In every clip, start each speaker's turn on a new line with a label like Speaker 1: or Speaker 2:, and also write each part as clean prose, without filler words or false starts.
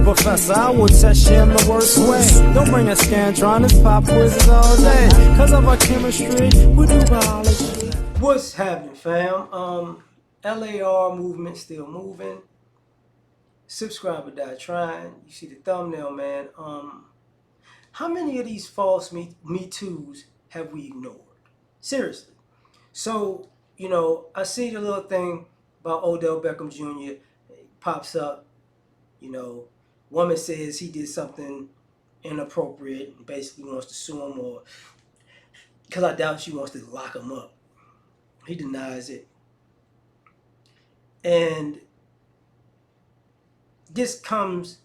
Speaker 1: professor, I will test you in the worst way. Don't bring a Scantron, pop quizzes all day. Cause of our chemistry, we do biology.
Speaker 2: What's happening, fam? L.A.R. movement still moving. Subscriber die trying. You see the thumbnail, man. How many of these false Me Too's have we ignored? Seriously. So, I see the little thing about Odell Beckham Jr. pops up. Woman says he did something inappropriate and basically wants to sue him, or because I doubt she wants to lock him up. He denies it. And this comes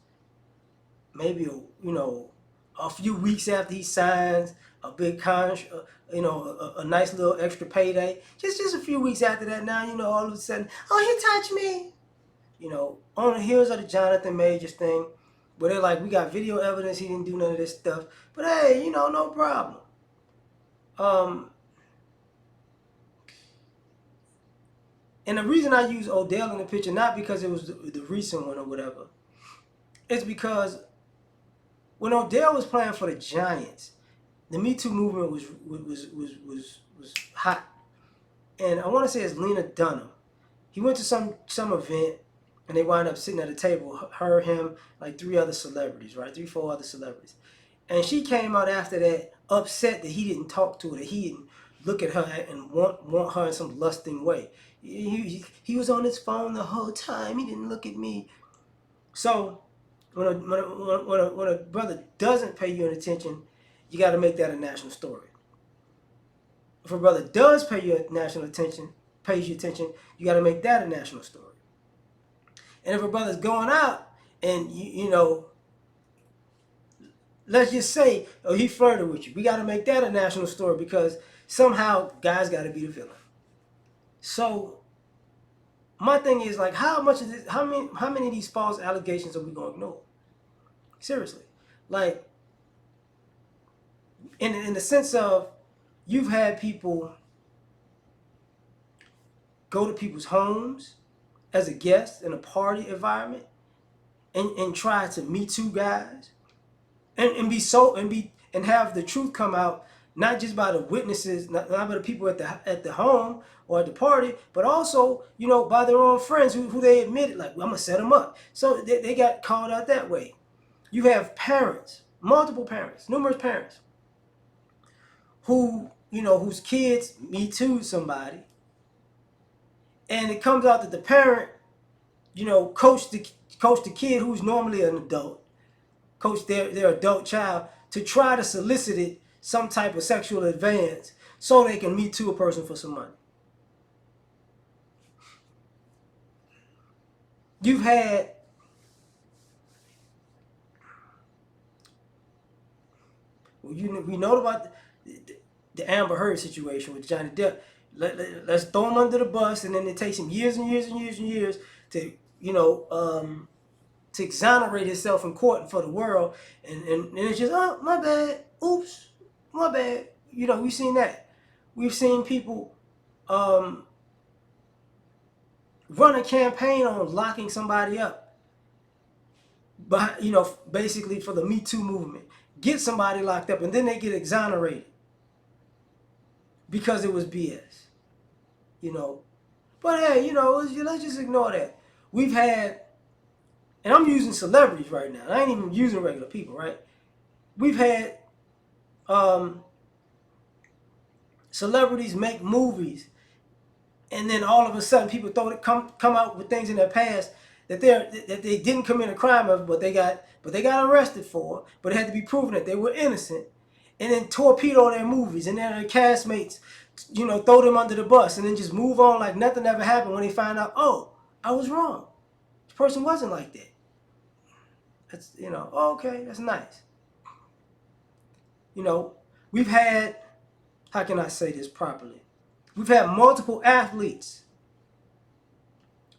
Speaker 2: maybe a few weeks after he signs a big a nice little extra payday. Just a few weeks after that, now all of a sudden, oh, he touched me. On the heels of the Jonathan Majors thing, where they're like, we got video evidence he didn't do none of this stuff, but hey, no problem. And the reason I use Odell in the picture, not because it was the recent one or whatever, it's because when Odell was playing for the Giants, the Me Too movement was hot. And I want to say it's Lena Dunham. He went to some event, and they wound up sitting at a table, her, him, like 3 other celebrities, right? 3, 4 other celebrities. And she came out after that upset that he didn't talk to her, that he didn't look at her and want her in some lusting way. He was on his phone the whole time. He didn't look at me. So when a brother doesn't pay you any attention, you got to make that a national story. If a brother does pay you pays you attention, you got to make that a national story. And if a brother's going out and let's just say, oh, he flirted with you, we got to make that a national story, because somehow guys got to be the villain. So my thing is, like, how many of these false allegations are we going to ignore? Seriously. Like, in the sense of, you've had people go to people's homes as a guest in a party environment and try to Me Too guys and have the truth come out, not just by the witnesses, not by the people at the home or at the party, but also by their own friends who they admitted, like, well, I'm gonna set them up. So they got called out that way. You have parents, multiple parents, numerous parents, who whose kids Me Too somebody, and it comes out that the parent coached the kid, who's normally an adult, coached their adult child to try to solicit it some type of sexual advance so they can Me Too a person for some money. You've had we know about the Amber Heard situation with Johnny Depp. Let's throw him under the bus, and then it takes him years and years and years and years to to exonerate himself in court for the world, and it's just, oh, my bad, oops, my bad. We've seen that. We've seen people run a campaign on locking somebody up, but basically for the Me Too movement, get somebody locked up, and then they get exonerated because it was BS. But hey, let's just ignore that. We've had, and I'm using celebrities right now, I ain't even using regular people, right? We've had celebrities make movies, and then all of a sudden people come out with things in their past that they didn't commit a crime of, but they got arrested for, but it had to be proven that they were innocent, and then torpedo their movies, and then their castmates throw them under the bus, and then just move on like nothing ever happened when they find out, oh, I was wrong. This person wasn't like that. That's, oh, okay, that's nice. We've had, how can I say this properly? We've had multiple athletes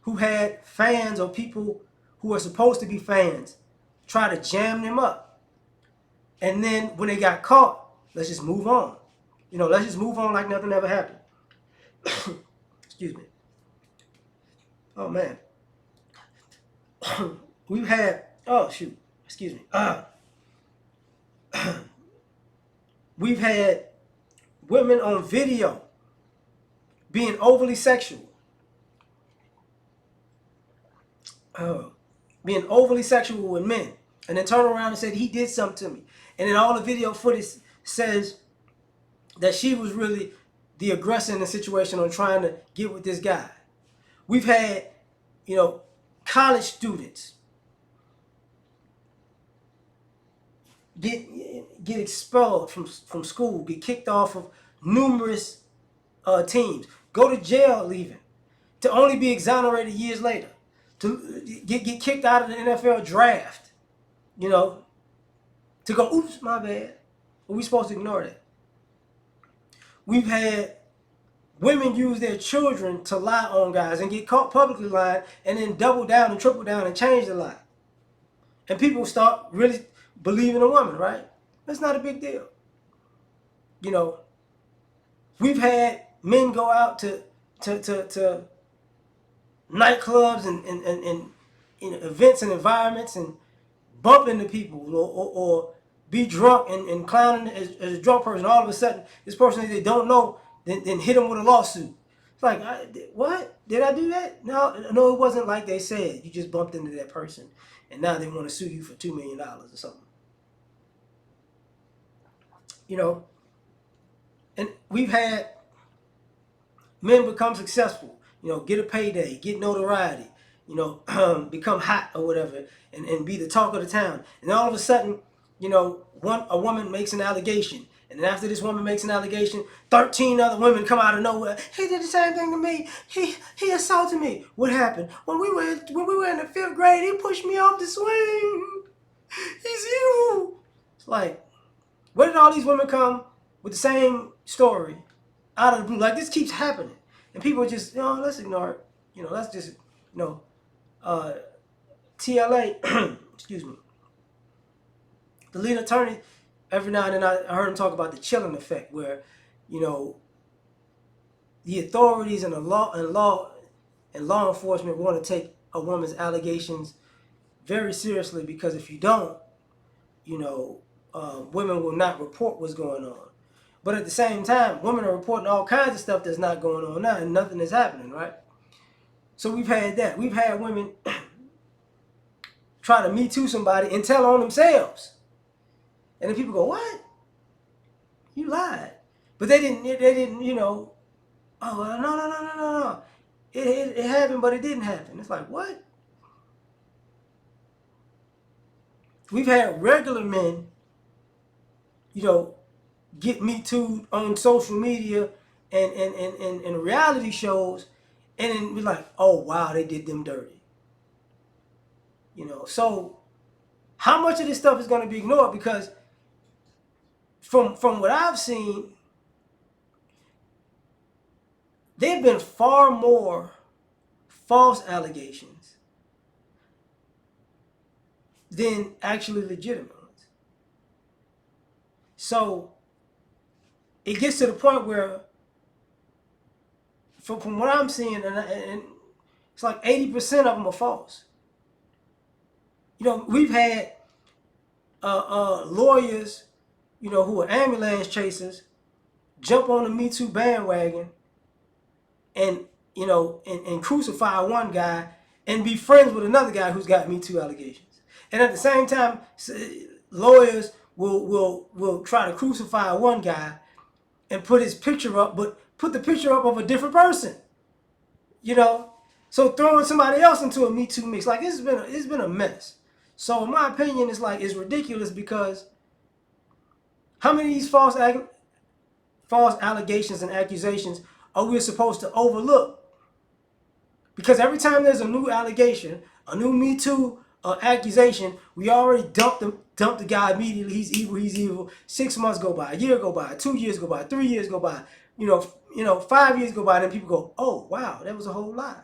Speaker 2: who had fans or people who are supposed to be fans try to jam them up. And then when they got caught, let's just move on. Let's just move on like nothing ever happened. Excuse me. Oh, man. We've had Oh shoot, excuse me. We've had women on video being overly sexual, uh, being overly sexual with men, and then turn around and said he did something to me, and then all the video footage says that she was really the aggressor in the situation on trying to get with this guy. We've had, you know, college students get expelled from school, get kicked off of numerous teams, go to jail leaving, to only be exonerated years later, to get kicked out of the NFL draft, you know, to go, oops, my bad. Are we supposed to ignore that? We've had women use their children to lie on guys and get caught publicly lying and then double down and triple down and change the lie. And people start really believing a woman, right? That's not a big deal. You know, we've had men go out to nightclubs and you know, events and environments and bump into people or be drunk and clowning as a drunk person. All of a sudden, this person that they don't know then hit them with a lawsuit. It's like, what? Did I do that? No, it wasn't like they said. You just bumped into that person, and now they want to sue you for $2 million or something. You know, and we've had men become successful, you know, get a payday, get notoriety, you know, become hot or whatever, and be the talk of the town. And all of a sudden, you know, a woman makes an allegation. And then after this woman makes an allegation, 13 other women come out of nowhere. He did the same thing to me. He assaulted me. What happened? When we were in the 5th grade, he pushed me off the swing. He's evil. It's like, where did all these women come with the same story out of the blue? Like, this keeps happening. And people just, you know, let's ignore it. You know, let's just, you know, TLA, excuse me. The lead attorney, every now and then I heard him talk about the chilling effect where, you know, the authorities and law enforcement want to take a woman's allegations very seriously, because if you don't, you know, women will not report what's going on. But at the same time, women are reporting all kinds of stuff that's not going on now, and nothing is happening, right? So we've had that. We've had women try to Me Too somebody and tell on themselves. And then people go, what? You lied. But they didn't, you know, oh, no. It happened, but it didn't happen. It's like, what? We've had regular men, you know, get Me Too on social media and reality shows, and then be like, oh, wow, they did them dirty. You know, so how much of this stuff is going to be ignored? Because from what I've seen, there have been far more false allegations than actually legitimate ones. So it gets to the point where, from what I'm seeing, and it's like 80% of them are false. You know, we've had lawyers, you know, who are ambulance chasers, jump on the Me Too bandwagon and, you know, and crucify one guy and be friends with another guy who's got Me Too allegations. And at the same time, lawyers will try to crucify one guy and put his picture up, but put the picture up of a different person. You know, so throwing somebody else into a Me Too mix, like, it's been a mess. So in my opinion, it's ridiculous, because how many of these false allegations and accusations are we supposed to overlook? Because every time there's a new allegation, a new Me Too accusation, we already dump the guy immediately. He's evil. 6 months go by, a year go by, 2 years go by, 3 years go by, you know, 5 years go by, and then people go, oh wow, that was a whole lie.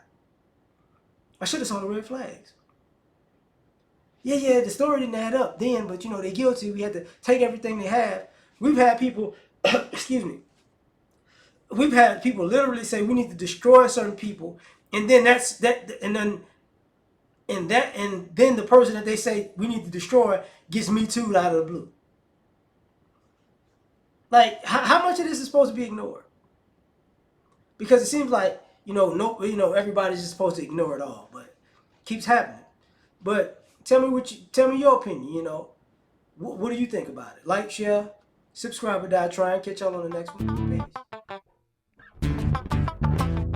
Speaker 2: I should have saw the red flags. Yeah, the story didn't add up then, but you know, they're guilty. We had to take everything they have. We've had people, excuse me, we've had people literally say we need to destroy certain people, and then and then and then the person that they say we need to destroy gets Me Too out of the blue. Like, how much of this is supposed to be ignored? Because it seems like everybody's just supposed to ignore it all, but it keeps happening. But tell me your opinion. What do you think about it? Like, share, subscribe, or die trying. Catch y'all on the next one. Peace.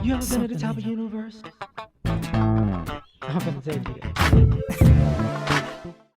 Speaker 1: You ever been to the top of the universe? I'm gonna take you.